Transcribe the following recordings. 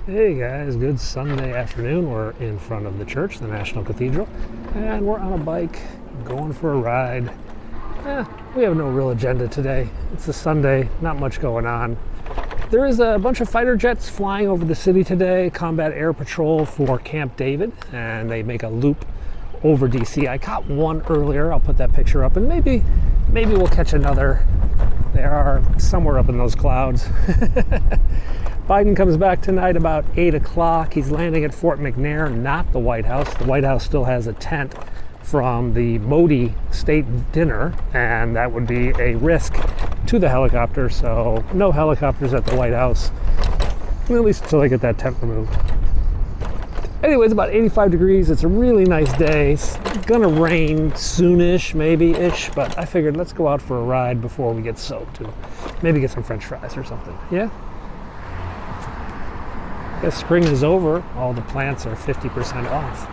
Hey guys, good Sunday afternoon. We're in front of the church, the National Cathedral, and we're on a bike going for a ride. We have no real agenda today. It's a Sunday, not much going on. There is a bunch of fighter jets flying over the city today, combat air patrol for Camp David, and they make a loop over DC. I caught one earlier. I'll put that picture up, and maybe we'll catch another. They are somewhere up in those clouds. Biden comes back tonight about 8 o'clock. He's landing at Fort McNair, not the White House. The White House still has a tent from the Modi state dinner, and that would be a risk to the helicopter, so no helicopters at the White House, at least until they get that tent removed. Anyway, it's about 85 degrees. It's a really nice day. It's gonna rain soonish, maybe-ish, but I figured let's go out for a ride before we get soaked and maybe get some French fries or something. Yeah? I guess spring is over. All the plants are 50% off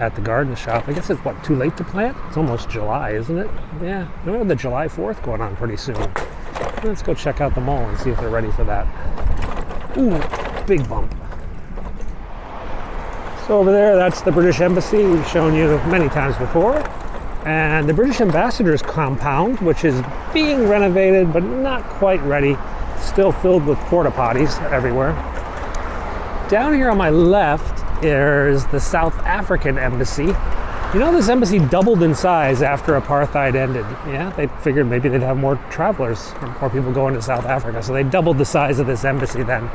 at the garden shop. I guess it's, too late to plant? It's almost July, isn't it? Yeah, we have the July 4th going on pretty soon. Let's go check out the mall and see if they're ready for that. Ooh, big bump. So over there, that's the British Embassy. We've shown you many times before. And the British Ambassador's compound, which is being renovated, but not quite ready. Still filled with porta potties everywhere. Down here on my left, there's the South African Embassy. You know, this embassy doubled in size after apartheid ended. Yeah, they figured maybe they'd have more travelers, more people going to South Africa. So they doubled the size of this embassy then.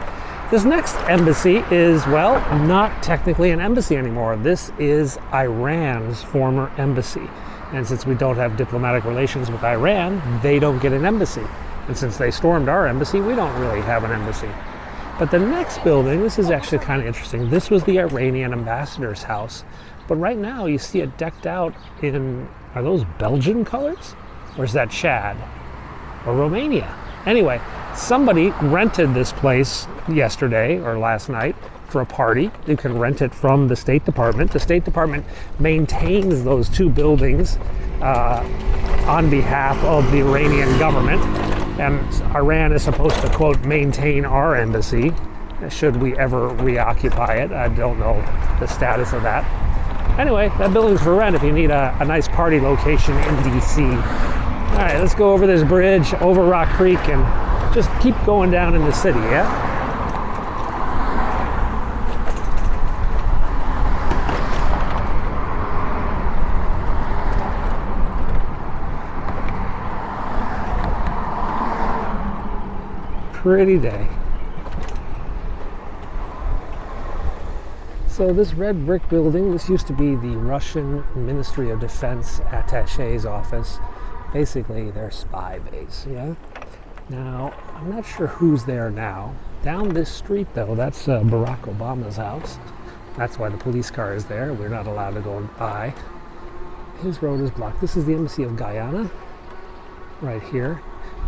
This next embassy is, well, not technically an embassy anymore. This is Iran's former embassy. And since we don't have diplomatic relations with Iran, they don't get an embassy. And since they stormed our embassy, we don't really have an embassy. But the next building, this is actually kind of interesting. This was the Iranian ambassador's house. But right now you see it decked out in, are those Belgian colors? Or is that Chad? Or Romania? Anyway, somebody rented this place yesterday or last night for a party. You can rent it from the State Department. The State Department maintains those two buildings on behalf of the Iranian government. And Iran is supposed to, quote, maintain our embassy should we ever reoccupy it. I don't know the status of that. Anyway, that building's for rent if you need a nice party location in DC. All right, let's go over this bridge, over Rock Creek, and just keep going down in the city, yeah? Pretty day. So this red brick building, this used to be the Russian Ministry of Defense Attaché's office. Basically their spy base, yeah? Now, I'm not sure who's there now. Down this street though, that's Barack Obama's house. That's why the police car is there. We're not allowed to go by. His road is blocked. This is the Embassy of Guyana, right here.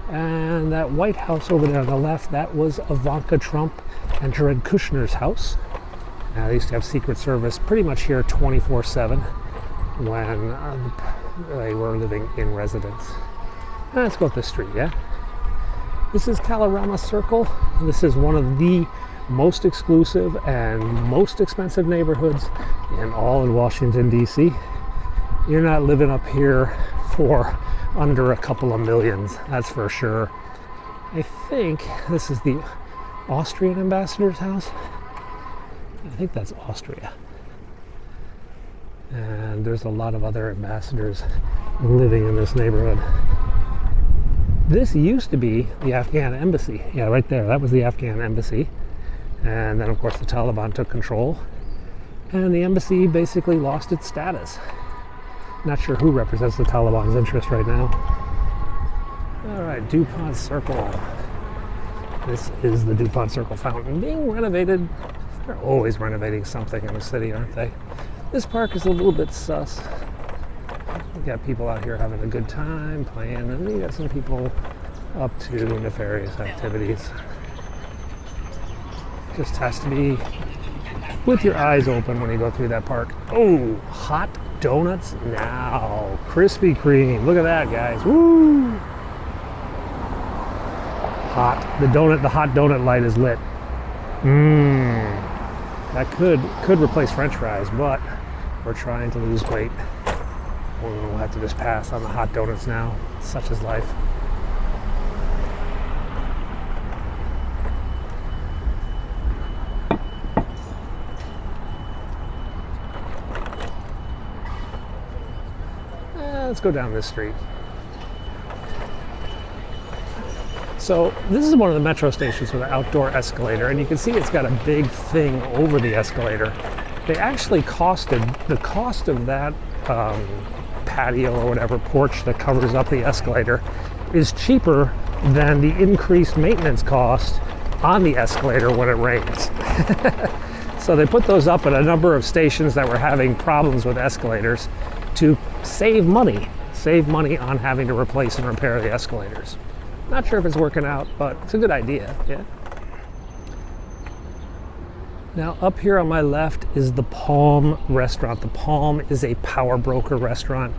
And that White House over there on the left, that was Ivanka Trump and Jared Kushner's house. They used to have Secret Service pretty much here 24/7 when they were living in residence. Let's go up the street, yeah? This is Kalorama Circle. This is one of the most exclusive and most expensive neighborhoods in all of Washington, D.C. You're not living up here for under a couple of millions, that's for sure. I think this is the Austrian ambassador's house. I think that's Austria. And there's a lot of other ambassadors living in this neighborhood. This used to be the Afghan embassy. Yeah, right there, that was the Afghan embassy. And then of course the Taliban took control. And the embassy basically lost its status. Not sure who represents the Taliban's interest right now. All right, Dupont Circle. This is the Dupont Circle fountain being renovated. They're always renovating something in the city, aren't they? This park is a little bit sus. You got people out here having a good time, playing, and you got some people up to nefarious activities. Just has to be with your eyes open when you go through that park. Oh, hot donuts now. Krispy Kreme. Look at that, guys. Woo! Hot. The hot donut light is lit. Mmm. That could replace French fries, but we're trying to lose weight. We'll have to just pass on the hot donuts now. Such is life. Let's go down this street. So this is one of the metro stations with an outdoor escalator, and you can see it's got a big thing over the escalator. They actually costed the cost of that patio or whatever porch that covers up the escalator is cheaper than the increased maintenance cost on the escalator when it rains. So they put those up at a number of stations that were having problems with escalators to save money on having to replace and repair the escalators. Not sure if it's working out, but it's a good idea, yeah. Now up here on my left is the Palm restaurant. The Palm is a power broker restaurant.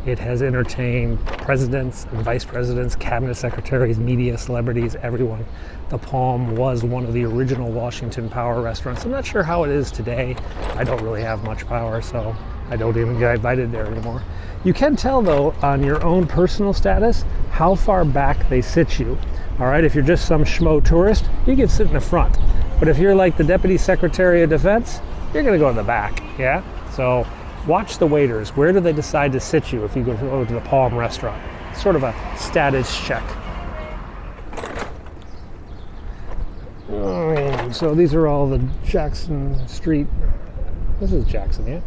It has entertained presidents and vice presidents, cabinet secretaries, media, celebrities, everyone. The Palm was one of the original Washington power restaurants. I'm not sure how it is today. I don't really have much power, so I don't even get invited there anymore. You can tell though on your own personal status how far back they sit you. All right, if you're just some schmo tourist, you can sit in the front. But if you're like the Deputy Secretary of Defense, you're gonna go in the back, yeah? So watch the waiters. Where do they decide to sit you if you go to the Palm restaurant? Sort of a status check. So these are all the Jackson Street, this is Jackson, yeah?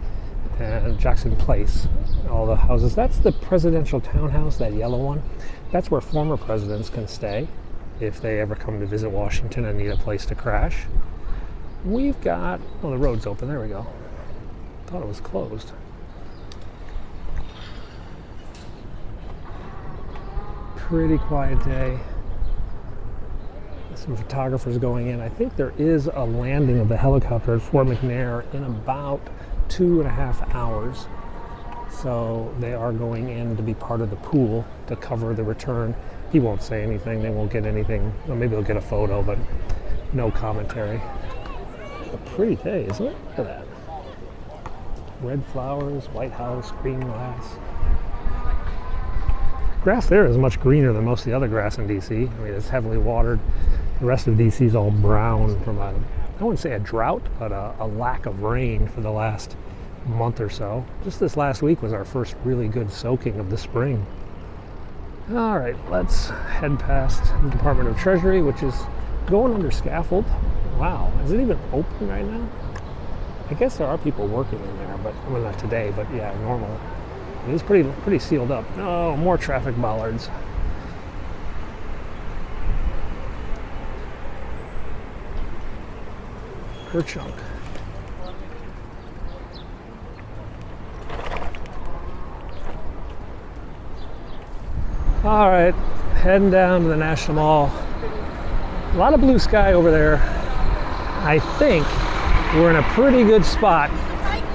And Jackson Place, all the houses. That's the presidential townhouse, that yellow one. That's where former presidents can stay if they ever come to visit Washington and need a place to crash. We've got, oh, the road's open, there we go. Thought it was closed. Pretty quiet day. Some photographers going in. I think there is a landing of the helicopter at Fort McNair in about 2.5 hours. So they are going in to be part of the pool to cover the return. He won't say anything, they won't get anything. Well, maybe they'll get a photo, but no commentary. A pretty day, isn't it? Look at that. Red flowers, White House, green grass. Grass there is much greener than most of the other grass in DC. I mean, it's heavily watered. The rest of DC is all brown from I wouldn't say a drought, but a lack of rain for the last month or so. Just this last week was our first really good soaking of the spring. All right, let's head past the Department of Treasury, which is going under scaffold. Wow, is it even open right now? I guess there are people working in there, but well, not today, but yeah, normal. It is pretty sealed up. Oh, more traffic bollards. Kerchunk. All right, heading down to the National Mall. A lot of blue sky over there. I think we're in a pretty good spot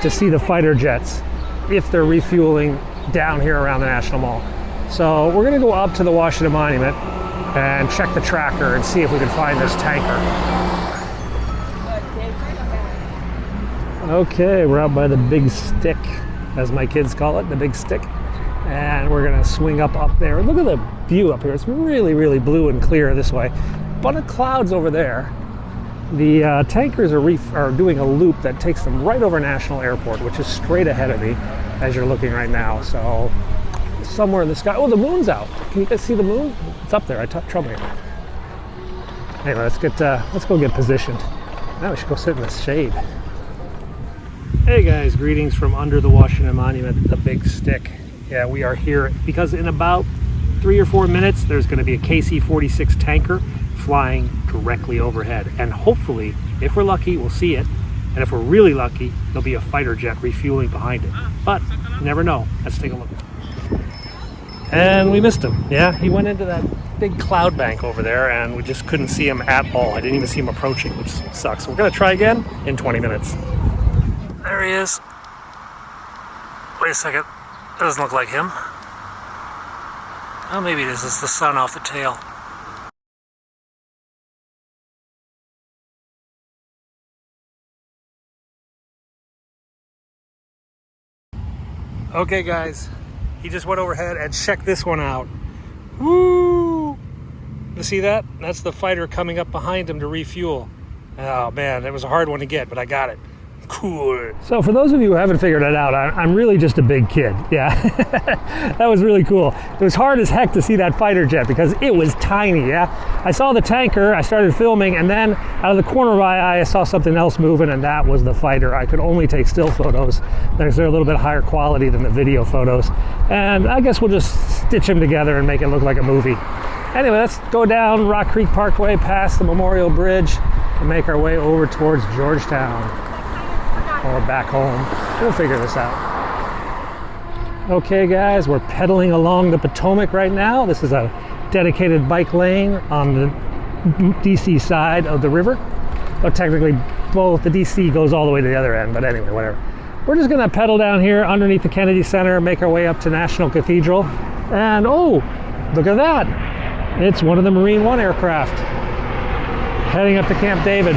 to see the fighter jets if they're refueling down here around the National Mall. So we're gonna go up to the Washington Monument and check the tracker and see if we can find this tanker. Okay, we're out by the Big Stick, as my kids call it, the Big Stick. And we're gonna swing up there. Look at the view up here. It's really, really blue and clear this way. Bunch of clouds over there. The tankers are doing a loop that takes them right over National Airport, which is straight ahead of me as you're looking right now. So somewhere in the sky. Oh, the moon's out. Can you guys see the moon? It's up there. I trouble me. Anyway, let's go get positioned. Now we should go sit in the shade. Hey guys, greetings from under the Washington Monument, the Big Stick. Yeah, we are here because in about 3 or 4 minutes, there's going to be a KC-46 tanker flying directly overhead. And hopefully, if we're lucky, we'll see it. And if we're really lucky, there'll be a fighter jet refueling behind it. But you never know. Let's take a look. And we missed him. Yeah, he went into that big cloud bank over there and we just couldn't see him at all. I didn't even see him approaching, which sucks. We're going to try again in 20 minutes. There he is. Wait a second. Doesn't look like him. Oh, maybe it is. It's the sun off the tail. Okay guys, he just went overhead and checked this one out. Woo! You see that? That's the fighter coming up behind him to refuel. Oh man, that was a hard one to get, but I got it. Cool. So for those of you who haven't figured it out, I'm really just a big kid. Yeah, that was really cool. It was hard as heck to see that fighter jet because it was tiny. Yeah, I saw the tanker, I started filming, and then out of the corner of my eye I saw something else moving, and that was the fighter. I could only take still photos. They're a little bit higher quality than the video photos, and I guess we'll just stitch them together and make it look like a movie. Anyway, let's go down Rock Creek Parkway past the Memorial Bridge and make our way over towards Georgetown. Or back home. We'll figure this out. Okay guys, we're pedaling along the Potomac right now. This is a dedicated bike lane on the DC side of the river. Well, technically both, the DC goes all the way to the other end, but anyway, whatever. We're just gonna pedal down here underneath the Kennedy Center, make our way up to National Cathedral. And oh, look at that. It's one of the Marine One aircraft heading up to Camp David.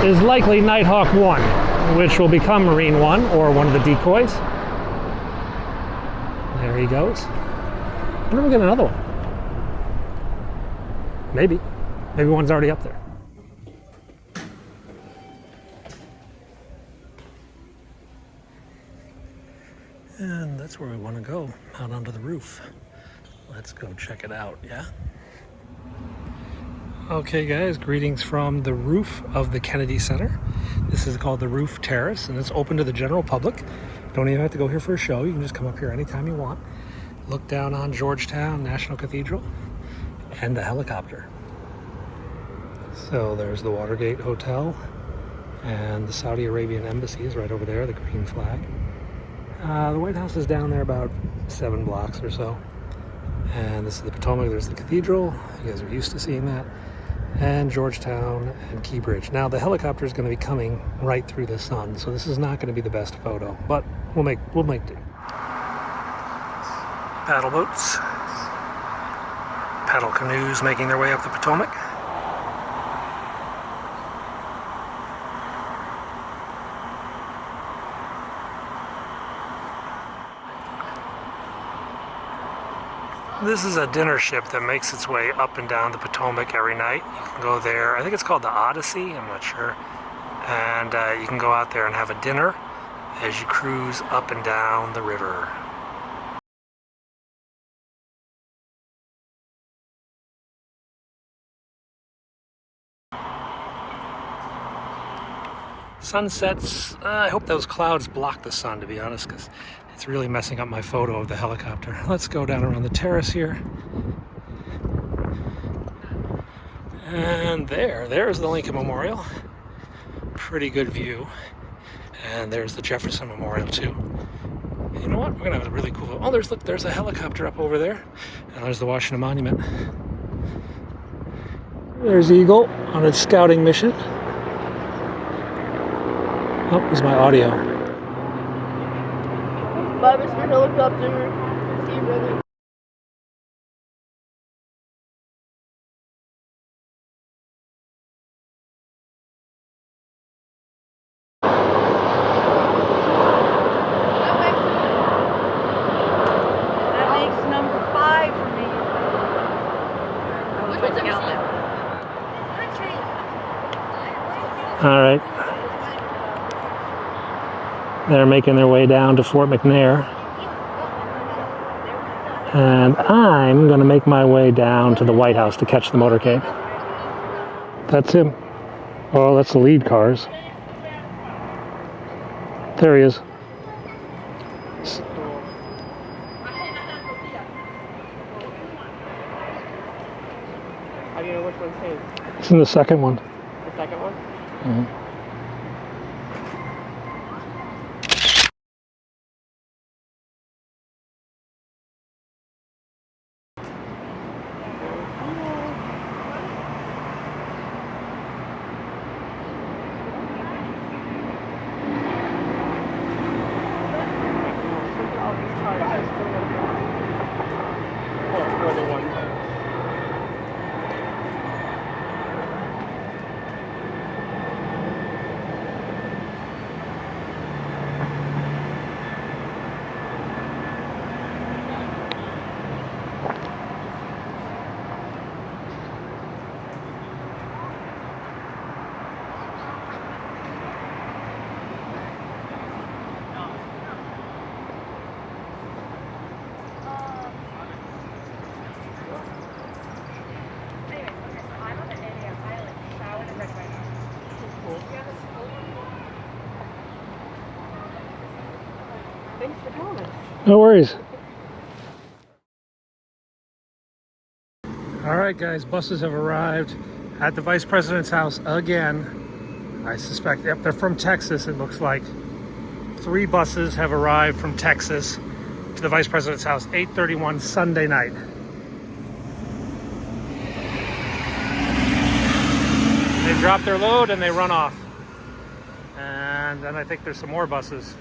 Is likely Nighthawk 1, which will become Marine 1 or one of the decoys. There he goes. I wonder if we get another one. Maybe. Maybe one's already up there. And that's where we want to go, out onto the roof. Let's go check it out, yeah? Okay guys, greetings from the roof of the Kennedy Center. This is called the Roof Terrace, and it's open to the general public. Don't even have to go here for a show. You can just come up here anytime you want. Look down on Georgetown National Cathedral and the helicopter. So there's the Watergate Hotel, and the Saudi Arabian Embassy is right over there, the green flag. The White House is down there about 7 blocks or so. And this is the Potomac, there's the cathedral. You guys are used to seeing that. And Georgetown and Key Bridge. Now the helicopter is going to be coming right through the sun, so this is not going to be the best photo, but we'll make do. Paddle boats, paddle canoes making their way up the Potomac. This is a dinner ship that makes its way up and down the Potomac every night. You can go there, I think it's called the Odyssey, I'm not sure. And you can go out there and have a dinner as you cruise up and down the river. Sunsets, I hope those clouds block the sun, to be honest, because it's really messing up my photo of the helicopter. Let's go down around the terrace here. And there's the Lincoln Memorial. Pretty good view. And there's the Jefferson Memorial too. You know what? We're gonna have a really cool, oh, there's a helicopter up over there. And there's the Washington Monument. There's Eagle on its scouting mission. Oh, there's my audio. Bye, Mr. Helicopter. See you, brother. That makes number 5 for me. Which one's out there? All right. They're making their way down to Fort McNair. And I'm going to make my way down to the White House to catch the motorcade. That's him. Oh, that's the lead cars. There he is. How do you know which one's his? It's in the second one. The second one? Mm-hmm. Thanks for telling us. No worries. All right, guys, buses have arrived at the Vice President's house again. I suspect, yep, they're from Texas, it looks like. 3 buses have arrived from Texas to the Vice President's house, 8:31 Sunday night. They drop their load and they run off. And then I think there's some more buses.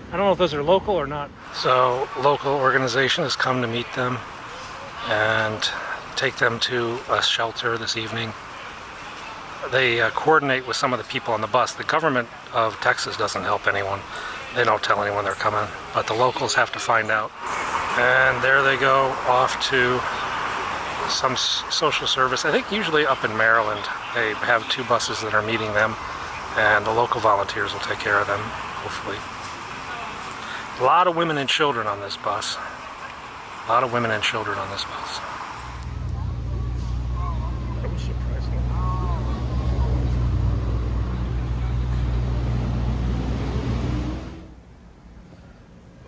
I don't know if those are local or not. So, local organization has come to meet them and take them to a shelter this evening. They coordinate with some of the people on the bus. The government of Texas doesn't help anyone. They don't tell anyone they're coming, but the locals have to find out. And there they go off to some social service. I think usually up in Maryland, they have 2 buses that are meeting them, and the local volunteers will take care of them, hopefully. A lot of women and children on this bus. A lot of women and children on this bus. That was surprising.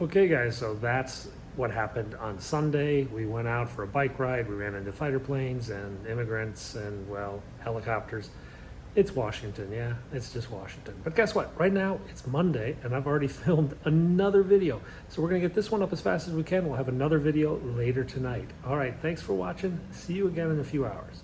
Okay, guys, so that's what happened on Sunday. We went out for a bike ride. We ran into fighter planes and immigrants and, well, helicopters. It's Washington, yeah, it's just Washington. But guess what? Right now, it's Monday, and I've already filmed another video. So we're gonna get this one up as fast as we can. We'll have another video later tonight. All right, thanks for watching. See you again in a few hours.